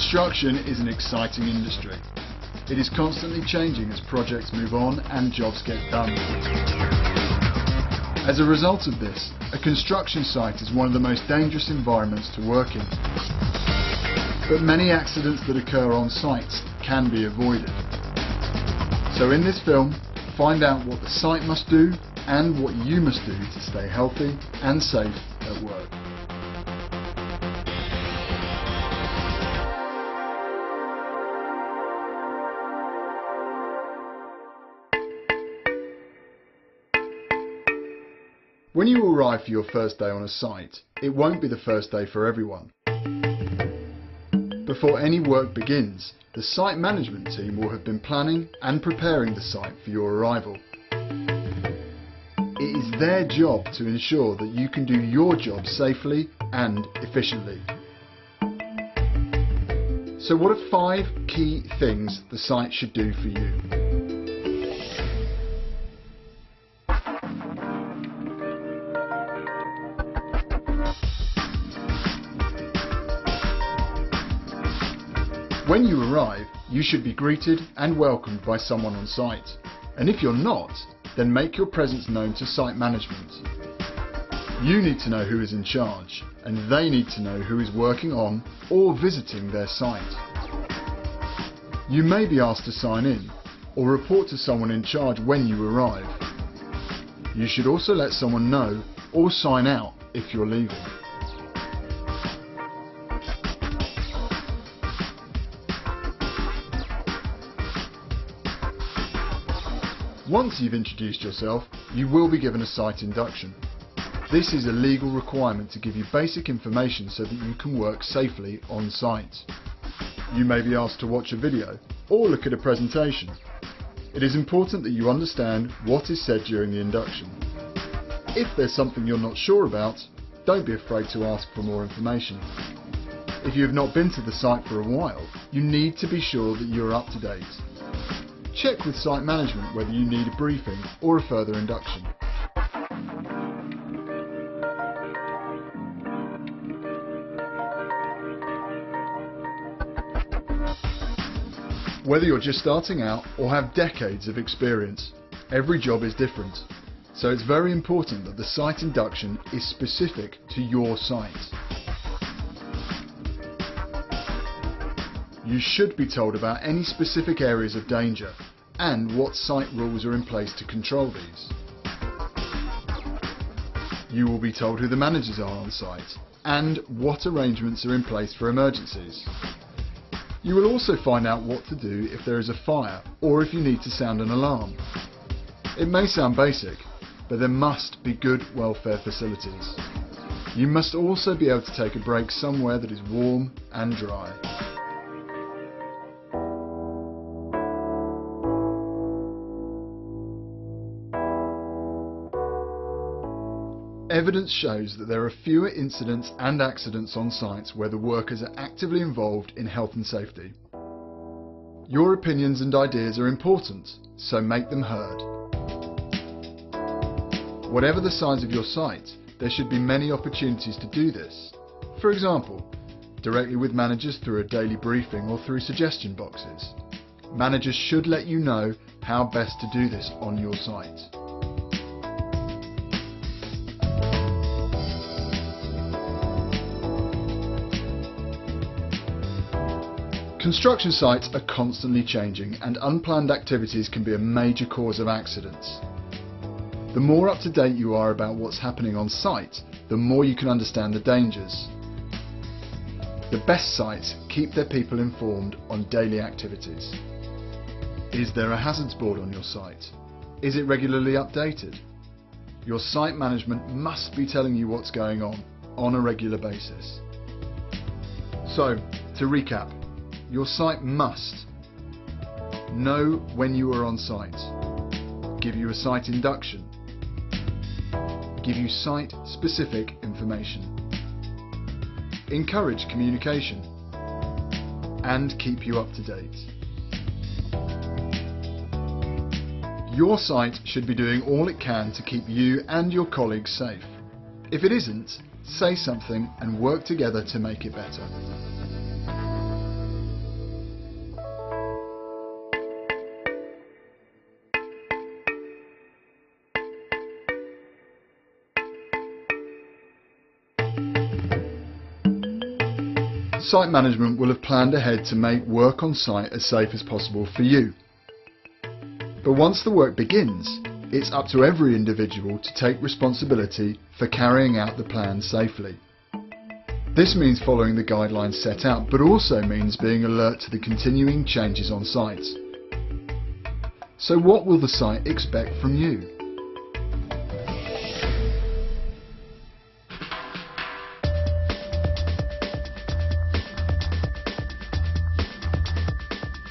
Construction is an exciting industry. It is constantly changing as projects move on and jobs get done. As a result of this, a construction site is one of the most dangerous environments to work in. But many accidents that occur on sites can be avoided. So in this film, find out what the site must do and what you must do to stay healthy and safe at work. When you arrive for your first day on a site, it won't be the first day for everyone. Before any work begins, the site management team will have been planning and preparing the site for your arrival. It is their job to ensure that you can do your job safely and efficiently. So what are 5 key things the site should do for you? When you arrive, you should be greeted and welcomed by someone on site. And if you're not, then make your presence known to site management. You need to know who is in charge, and they need to know who is working on or visiting their site. You may be asked to sign in or report to someone in charge when you arrive. You should also let someone know or sign out if you're leaving. Once you've introduced yourself, you will be given a site induction. This is a legal requirement to give you basic information so that you can work safely on site. You may be asked to watch a video or look at a presentation. It is important that you understand what is said during the induction. If there's something you're not sure about, don't be afraid to ask for more information. If you have not been to the site for a while, you need to be sure that you're up to date. Check with site management whether you need a briefing or a further induction. Whether you're just starting out or have decades of experience, every job is different. So it's very important that the site induction is specific to your site. You should be told about any specific areas of danger and what site rules are in place to control these. You will be told who the managers are on site and what arrangements are in place for emergencies. You will also find out what to do if there is a fire or if you need to sound an alarm. It may sound basic, but there must be good welfare facilities. You must also be able to take a break somewhere that is warm and dry. Evidence shows that there are fewer incidents and accidents on sites where the workers are actively involved in health and safety. Your opinions and ideas are important, so make them heard. Whatever the size of your site, there should be many opportunities to do this. For example, directly with managers through a daily briefing or through suggestion boxes. Managers should let you know how best to do this on your site. Construction sites are constantly changing and unplanned activities can be a major cause of accidents. The more up to date you are about what's happening on site, the more you can understand the dangers. The best sites keep their people informed on daily activities. Is there a hazards board on your site? Is it regularly updated? Your site management must be telling you what's going on a regular basis. So, to recap, your site must know when you are on site, give you a site induction, give you site-specific information, encourage communication, and keep you up to date. Your site should be doing all it can to keep you and your colleagues safe. If it isn't, say something and work together to make it better. Site management will have planned ahead to make work on site as safe as possible for you. But once the work begins, it's up to every individual to take responsibility for carrying out the plan safely. This means following the guidelines set out, but also means being alert to the continuing changes on site. So what will the site expect from you?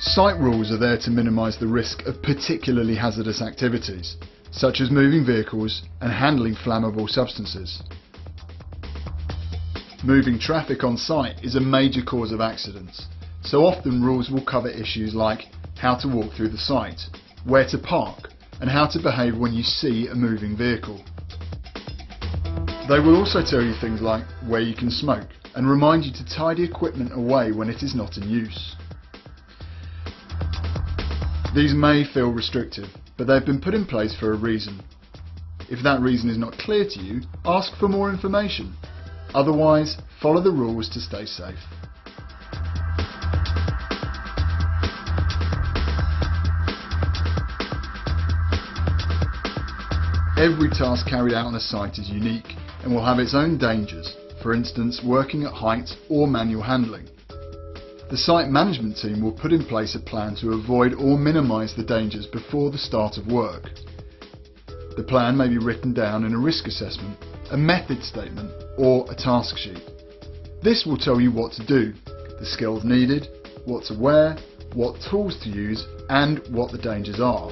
Site rules are there to minimise the risk of particularly hazardous activities, such as moving vehicles and handling flammable substances. Moving traffic on site is a major cause of accidents, so often rules will cover issues like how to walk through the site, where to park, and how to behave when you see a moving vehicle. They will also tell you things like where you can smoke and remind you to tidy equipment away when it is not in use. These may feel restrictive, but they've been put in place for a reason. If that reason is not clear to you, ask for more information. Otherwise, follow the rules to stay safe. Every task carried out on a site is unique and will have its own dangers, for instance working at height or manual handling. The site management team will put in place a plan to avoid or minimise the dangers before the start of work. The plan may be written down in a risk assessment, a method statement or a task sheet. This will tell you what to do, the skills needed, what to wear, what tools to use and what the dangers are.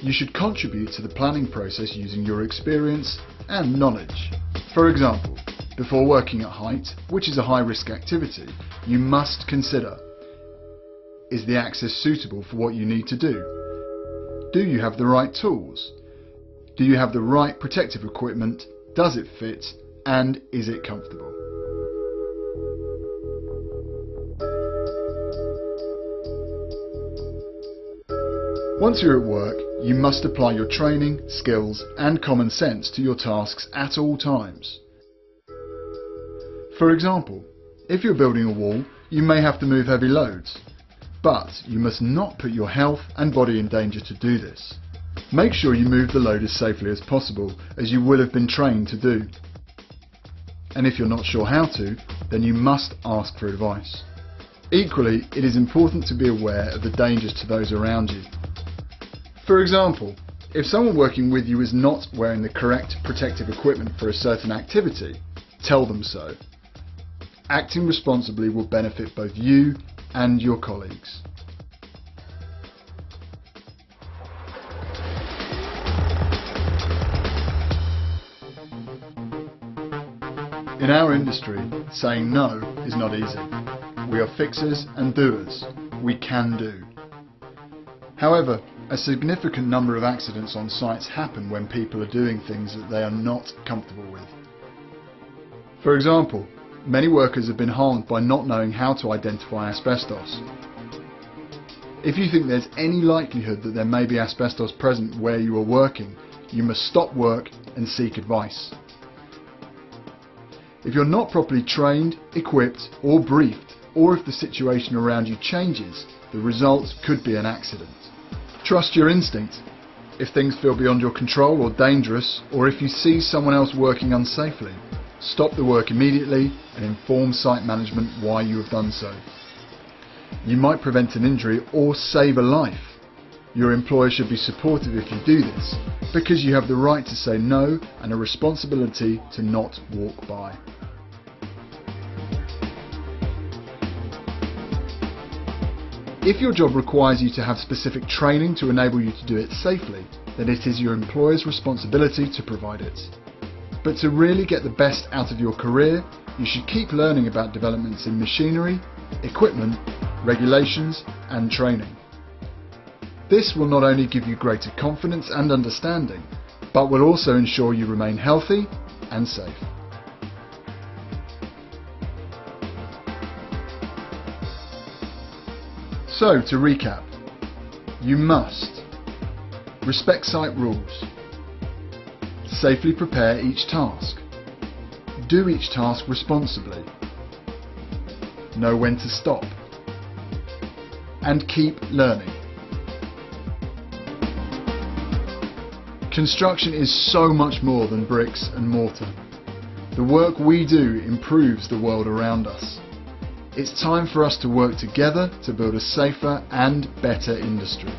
You should contribute to the planning process using your experience and knowledge. For example, before working at height, which is a high risk activity, you must consider: is the access suitable for what you need to do? Do you have the right tools? Do you have the right protective equipment? Does it fit? And is it comfortable? Once you're at work, you must apply your training, skills and common sense to your tasks at all times. For example, if you're building a wall, you may have to move heavy loads, but you must not put your health and body in danger to do this. Make sure you move the load as safely as possible, as you will have been trained to do. And if you're not sure how to, then you must ask for advice. Equally, it is important to be aware of the dangers to those around you. For example, if someone working with you is not wearing the correct protective equipment for a certain activity, tell them so. Acting responsibly will benefit both you and your colleagues. In our industry, saying no is not easy. We are fixers and doers. We can do. However, a significant number of accidents on sites happen when people are doing things that they are not comfortable with. For example, many workers have been harmed by not knowing how to identify asbestos. If you think there's any likelihood that there may be asbestos present where you are working, you must stop work and seek advice. If you're not properly trained, equipped or briefed, or if the situation around you changes, the result could be an accident. Trust your instinct. If things feel beyond your control or dangerous, or if you see someone else working unsafely, stop the work immediately and inform site management why you have done so. You might prevent an injury or save a life. Your employer should be supportive if you do this, because you have the right to say no and a responsibility to not walk by. If your job requires you to have specific training to enable you to do it safely, then it is your employer's responsibility to provide it. But to really get the best out of your career, you should keep learning about developments in machinery, equipment, regulations and training. This will not only give you greater confidence and understanding, but will also ensure you remain healthy and safe. So, to recap, you must respect site rules, safely prepare each task, do each task responsibly, know when to stop. And keep learning. Construction is so much more than bricks and mortar. The work we do improves the world around us. It's time for us to work together to build a safer and better industry.